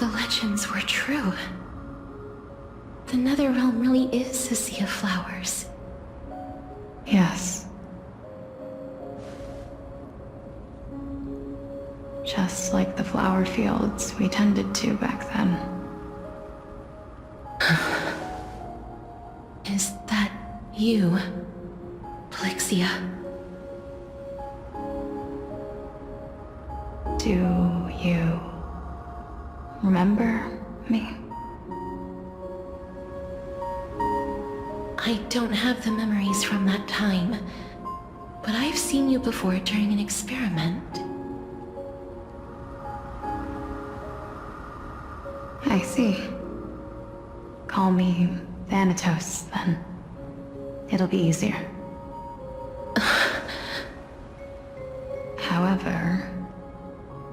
the legends were true, the Netherrealm really is a sea of flowers. Yes. Just like the flower fields we tended to back then. Is that you, Polyxia? Do you remember me? I don't have the memories from that time, but I've seen you before during an experiment. I see. Call me Thanatos, then. It'll be easier. However,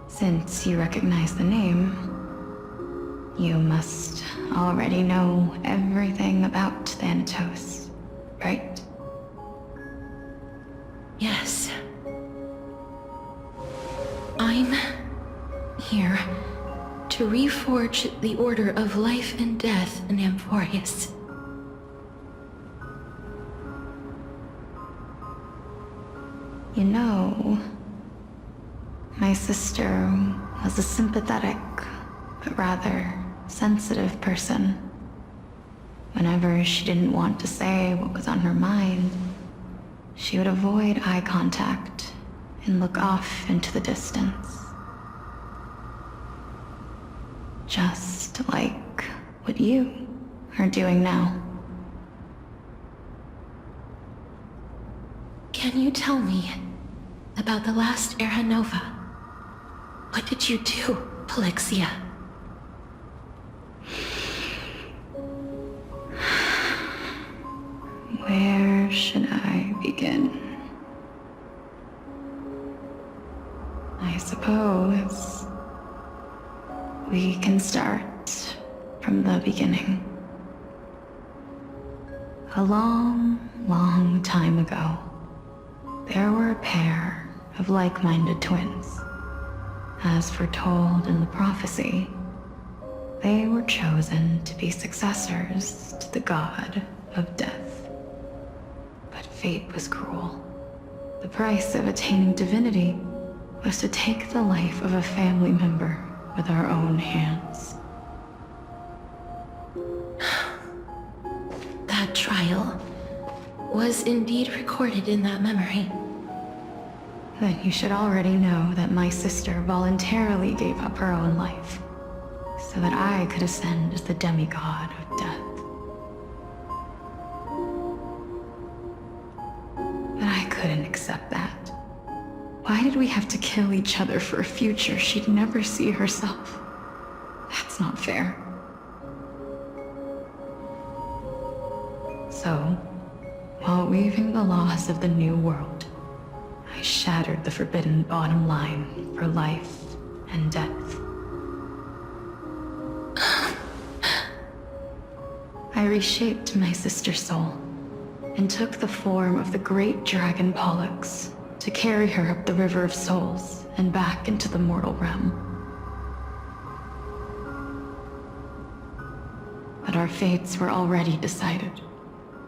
since you recognize the name, you must already know everything about Thanatos, right? Yes. I'm here to reforge the order of life and death in Amphoreus. You know, my sister was a sympathetic, but rather sensitive person. Whenever she didn't want to say what was on her mind, she would avoid eye contact and look off into the distance. Just like what you are doing now. Can you tell me about the last Era Nova? What did you do, Polyxia? Where should I begin? I suppose we can start from the beginning. A long, long time ago, there were a pair of like-minded twins. As foretold in the prophecy, they were chosen to be successors to the god of death. But fate was cruel. The price of attaining divinity was to take the life of a family member with our own hands. That trial was indeed recorded in that memory. Then you should already know that my sister voluntarily gave up her own life, so that I could ascend as the demigod of death. But I couldn't accept that. Why did we have to kill each other for a future she'd never see herself? That's not fair. So, while weaving the laws of the new world, I shattered the forbidden bottom line for life and death. I reshaped my sister's soul and took the form of the great dragon Polyx to carry her up the River of Souls and back into the mortal realm. But our fates were already decided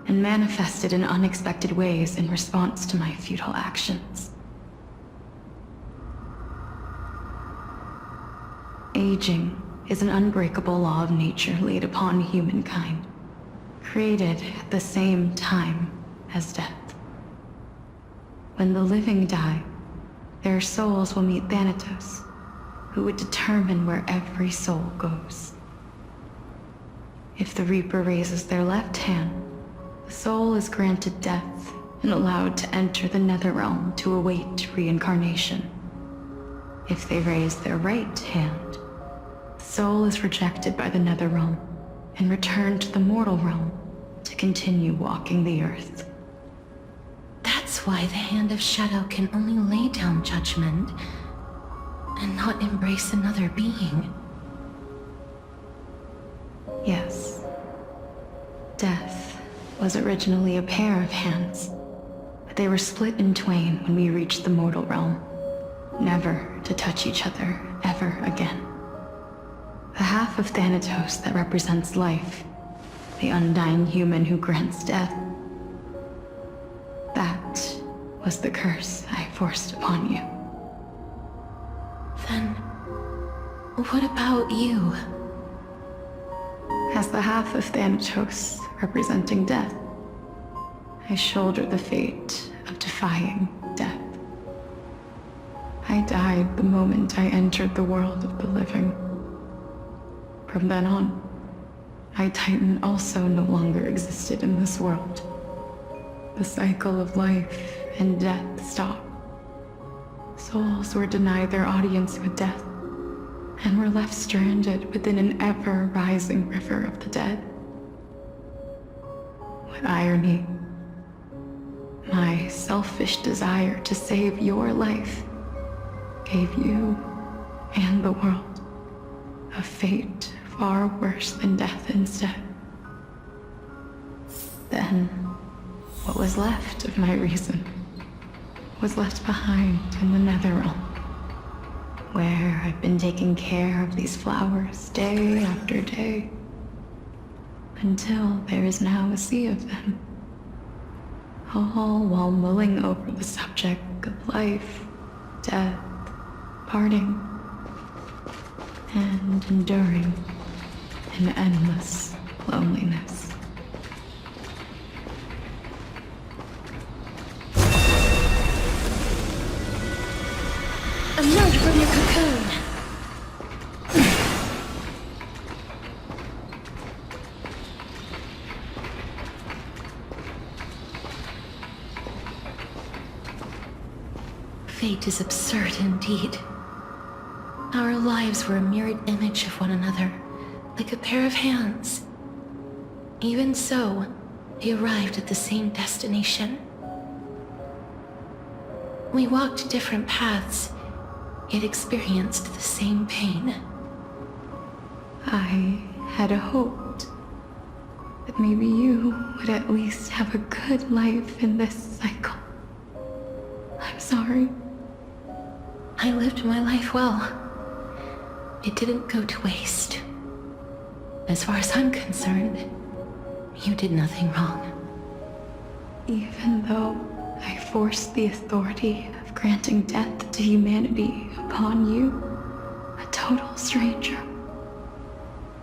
and manifested in unexpected ways in response to my futile actions. Aging is an unbreakable law of nature laid upon humankind, created at the same time as death. When the living die, their souls will meet Thanatos, who would determine where every soul goes. If the Reaper raises their left hand, the soul is granted death and allowed to enter the Netherrealm to await reincarnation. If they raise their right hand, the soul is rejected by the Netherrealm and returned to the mortal realm to continue walking the earth. That's why the Hand of Shadow can only lay down judgment and not embrace another being. Yes. Death was originally a pair of hands, but they were split in twain when we reached the mortal realm, never to touch each other ever again. The half of Thanatos that represents life, the undying human who grants death. That was the curse I forced upon you. Then, what about you? As the half of Thanatos representing death, I shoulder the fate of defying death. I died the moment I entered the world of the living. From then on, my Titan also no longer existed in this world. The cycle of life and death stopped. Souls were denied their audience with death, and were left stranded within an ever-rising river of the dead. What irony. My selfish desire to save your life gave you and the world a fate far worse than death instead. Then, what was left of my reason was left behind in the Netherworld, where I've been taking care of these flowers day after day, until there is now a sea of them, all while mulling over the subject of life, death, parting, and enduring an endless loneliness. Emerge from your cocoon! Fate is absurd indeed. Our lives were a mirrored image of one another, like a pair of hands. Even so, we arrived at the same destination. We walked different paths, yet experienced the same pain. I had hoped that maybe you would at least have a good life in this cycle. I'm sorry. I lived my life well. It didn't go to waste. As far as I'm concerned, you did nothing wrong. Even though I forced the authority of granting death to humanity upon you, a total stranger.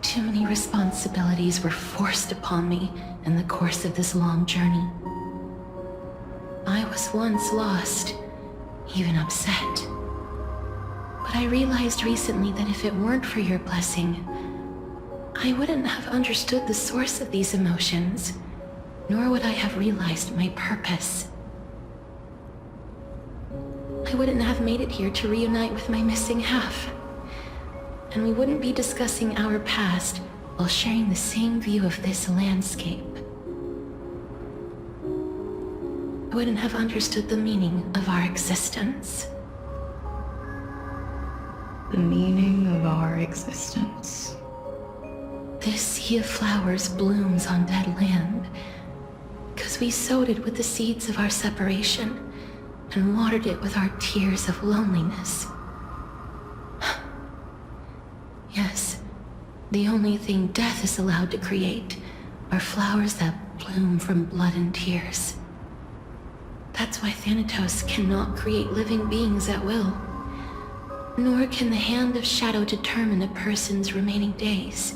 Too many responsibilities were forced upon me in the course of this long journey. I was once lost, even upset. But I realized recently that if it weren't for your blessing, I wouldn't have understood the source of these emotions, nor would I have realized my purpose. I wouldn't have made it here to reunite with my missing half. And we wouldn't be discussing our past while sharing the same view of this landscape. I wouldn't have understood the meaning of our existence. The meaning of our existence. This sea of flowers blooms on dead land, because we sowed it with the seeds of our separation and watered it with our tears of loneliness. Yes, the only thing death is allowed to create are flowers that bloom from blood and tears. That's why Thanatos cannot create living beings at will, nor can the hand of shadow determine a person's remaining days.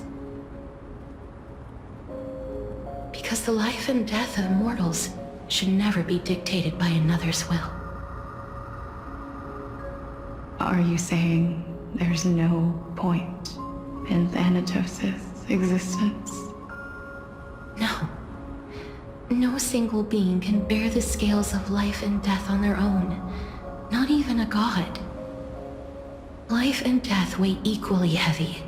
Because the life and death of mortals should never be dictated by another's will. Are you saying there's no point in Thanatos' existence? No. No single being can bear the scales of life and death on their own, not even a god. Life and death weigh equally heavy.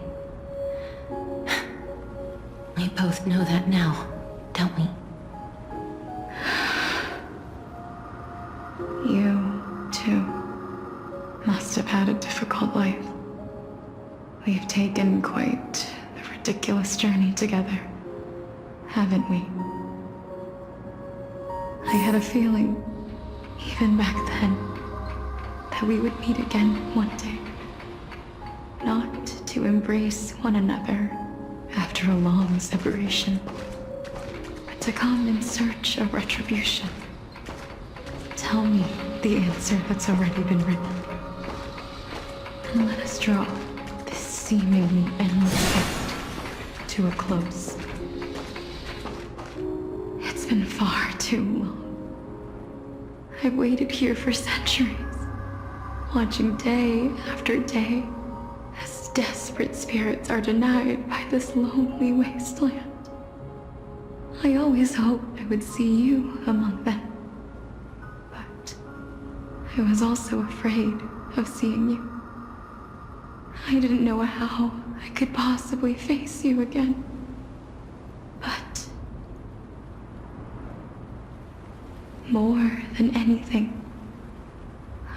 We both know that now, don't we? You, too, must have had a difficult life. We've taken quite a ridiculous journey together, haven't we? I had a feeling, even back then, that we would meet again one day. Not to embrace one another after a long separation, to come in search of retribution. Tell me the answer that's already been written, and let us draw this seemingly endless fight to a close. It's been far too long. I've waited here for centuries, watching day after day as desperate spirits are denied by this lonely wasteland. I always hoped I would see you among them, but I was also afraid of seeing you. I didn't know how I could possibly face you again, but more than anything,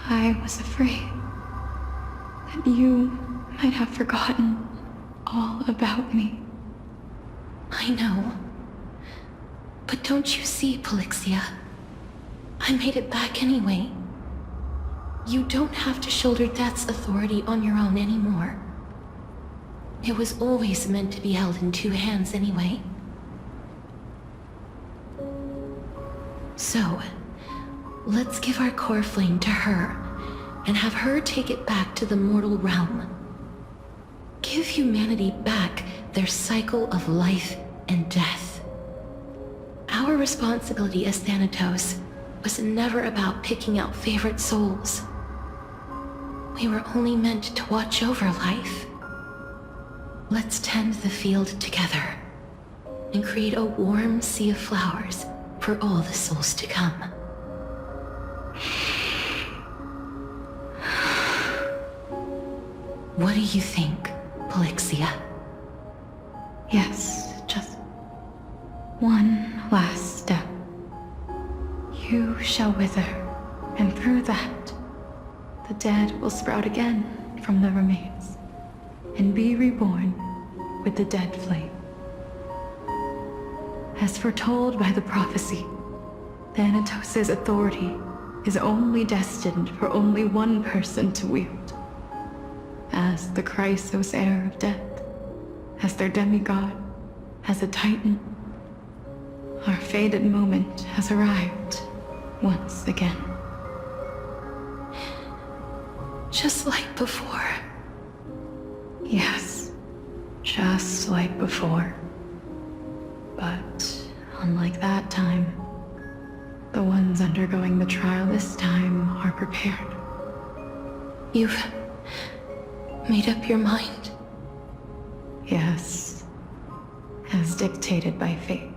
I was afraid that you might have forgotten all about me. I know. But don't you see, Polyxia? I made it back anyway. You don't have to shoulder death's authority on your own anymore. It was always meant to be held in two hands anyway. So, let's give our core flame to her, and have her take it back to the mortal realm. Give humanity back their cycle of life and death. Our responsibility as Thanatos was never about picking out favorite souls. We were only meant to watch over life. Let's tend the field together, and create a warm sea of flowers for all the souls to come. What do you think, Polyxia? Yes, just one last step. You shall wither, and through that, the dead will sprout again from the remains, and be reborn with the dead flame. As foretold by the prophecy, Thanatos' authority is only destined for only one person to wield. As the Chrysos heir of death, as their demigod, as a titan, our fated moment has arrived once again. Just like before. Yes, just like before. But unlike that time, the ones undergoing the trial this time are prepared. You've made up your mind? Yes, as dictated by fate.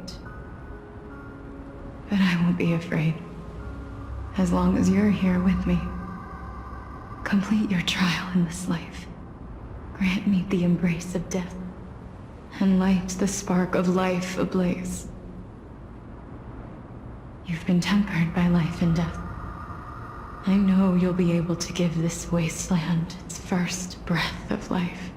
But I won't be afraid, as long as you're here with me. Complete your trial in this life. Grant me the embrace of death, and light the spark of life ablaze. You've been tempered by life and death. I know you'll be able to give this wasteland its first breath of life.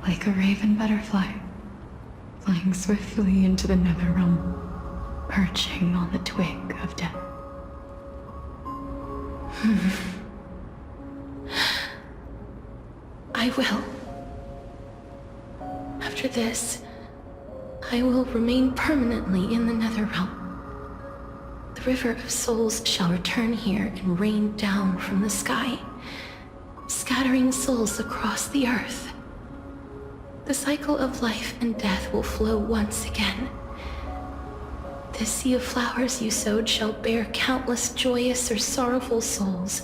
Like a raven butterfly, flying swiftly into the Netherrealm, perching on the twig of death. I will. After this, I will remain permanently in the Netherrealm. The river of souls shall return here and rain down from the sky, scattering souls across the earth. The cycle of life and death will flow once again. The sea of flowers you sowed shall bear countless joyous or sorrowful souls,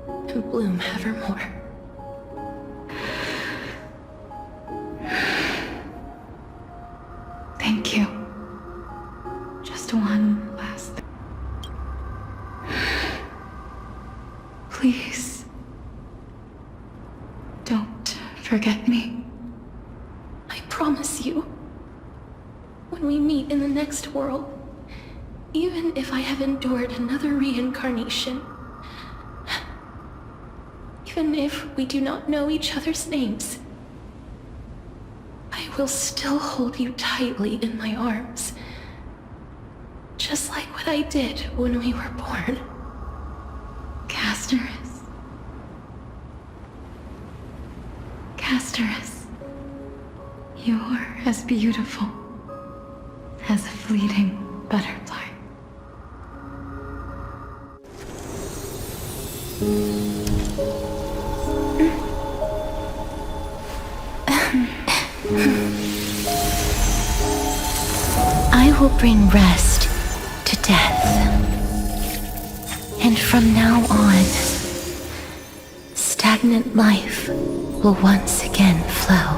and bloom evermore. Thank you. Just one last thing. Please, don't forget me. I promise you, when we meet in the next world, even if I have endured another reincarnation, even if we do not know each other's names, I will still hold you tightly in my arms, just like what I did when we were born. Castorice, Castorice, you're as beautiful as a fleeting butterfly. I will bring rest to death. And from now on, stagnant life will once again flow.